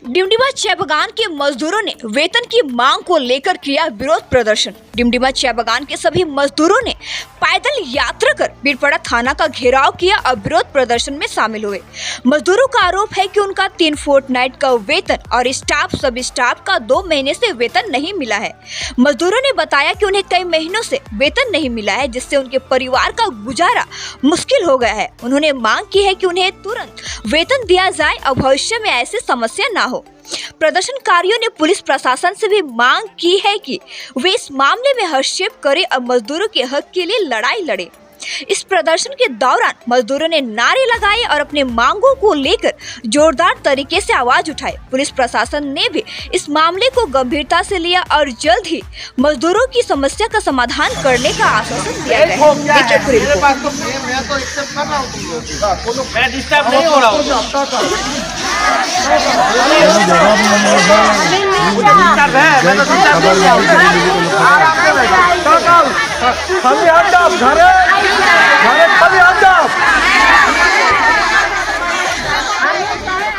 डिमडिमा चाय बागान के मजदूरों ने वेतन की मांग को लेकर किया विरोध प्रदर्शन। डिमडिमा चाय बागान के सभी मजदूरों ने पैदल यात्रा कर बीरपड़ा थाना का घेराव किया और विरोध प्रदर्शन में शामिल हुए। मजदूरों का आरोप है कि उनका 3 फोर्टनाइट का वेतन और सब स्टाफ का 2 महीने से वेतन नहीं मिला है। मजदूरों ने बताया कि उन्हें कई महीनों से वेतन नहीं मिला है, जिससे उनके परिवार का गुजारा मुश्किल हो गया है। उन्होंने मांग की है कि उन्हें तुरंत वेतन दिया जाए और भविष्य में ऐसी समस्या ना हो। प्रदर्शनकारियों ने पुलिस प्रशासन से भी मांग की है कि वे इस मामले में हस्तक्षेप करें और मजदूरों के हक के लिए लड़ाई लड़े। इस प्रदर्शन के दौरान मजदूरों ने नारे लगाए और अपने मांगों को लेकर जोरदार तरीके से आवाज उठाई। पुलिस प्रशासन ने भी इस मामले को गंभीरता से लिया और जल्द ही मजदूरों की समस्या का समाधान करने का आश्वासन दिया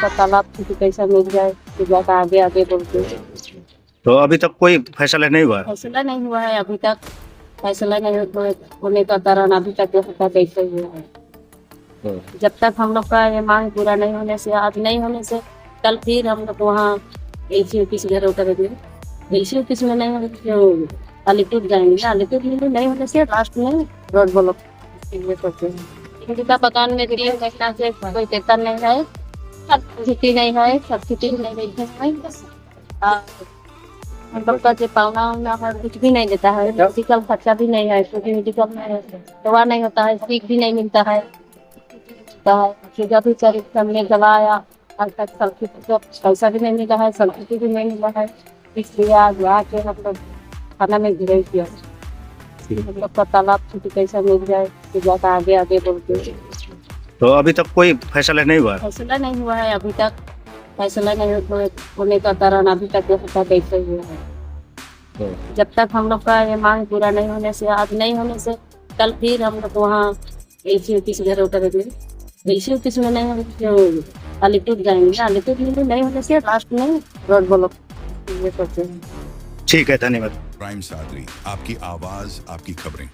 तालाब की पैसा मिल जाए तो जाकर आगे आगे बोलते। तो अभी तक कोई फैसला नहीं हुआ है? फैसला नहीं हुआ है अभी तक। फैसला नहीं होने का कारण अभी तक होता कैसे हुआ है। जब तक हम लोग का ये मांग पूरा नहीं होने से, आज नहीं होने से, कल फिर हम लोग वहाँ एलसी ऑफिस घर करेंगे। एलसी ऑफिस में नहीं होने से अलीपुर जाएंगे। अलीपुर में नहीं होने से लास्ट में रोड ब्लॉक करते हैं। का बगान में 3 महीना से कोई वेतन नहीं है, सब्सिडी नहीं है, सब्सिडी नहीं है। हम लोग का जो पावना है कुछ भी नहीं देता है। मेडिकल खर्चा भी नहीं है, क्योंकि मेडिकल में दवा नहीं होता है, सीख भी नहीं मिलता है। भी चरित्र में दवाया आज तक सब्सिडी पैसा भी नहीं मिला है, सब्सिडी भी नहीं मिला है। इसलिए आज आके हम लोग खाना में गिरे किया। हम लोग का तालाब की पैसा मिल जाए तो जाकर आगे आगे बोलते। तो अभी तक कोई फैसला नहीं हुआ है? फैसला नहीं हुआ है अभी तक। फैसला नहीं होने का कारण अभी तक होता कैसे हुआ है। जब तक हम लोग का ये मांग पूरा नहीं होने से, आज नहीं होने से, कल फिर हम लोग वहाँ एलसी ऑफिस घर करेंगे। एलसी ऑफिस में नहीं होने अलीपुर जाएंगे। अलीपुर में नहीं होने से लास्ट में रोड ब्लॉक करते हैं। ठीक है, धन्यवाद। प्राइम सादरी, आपकी आवाज, आपकी खबरें।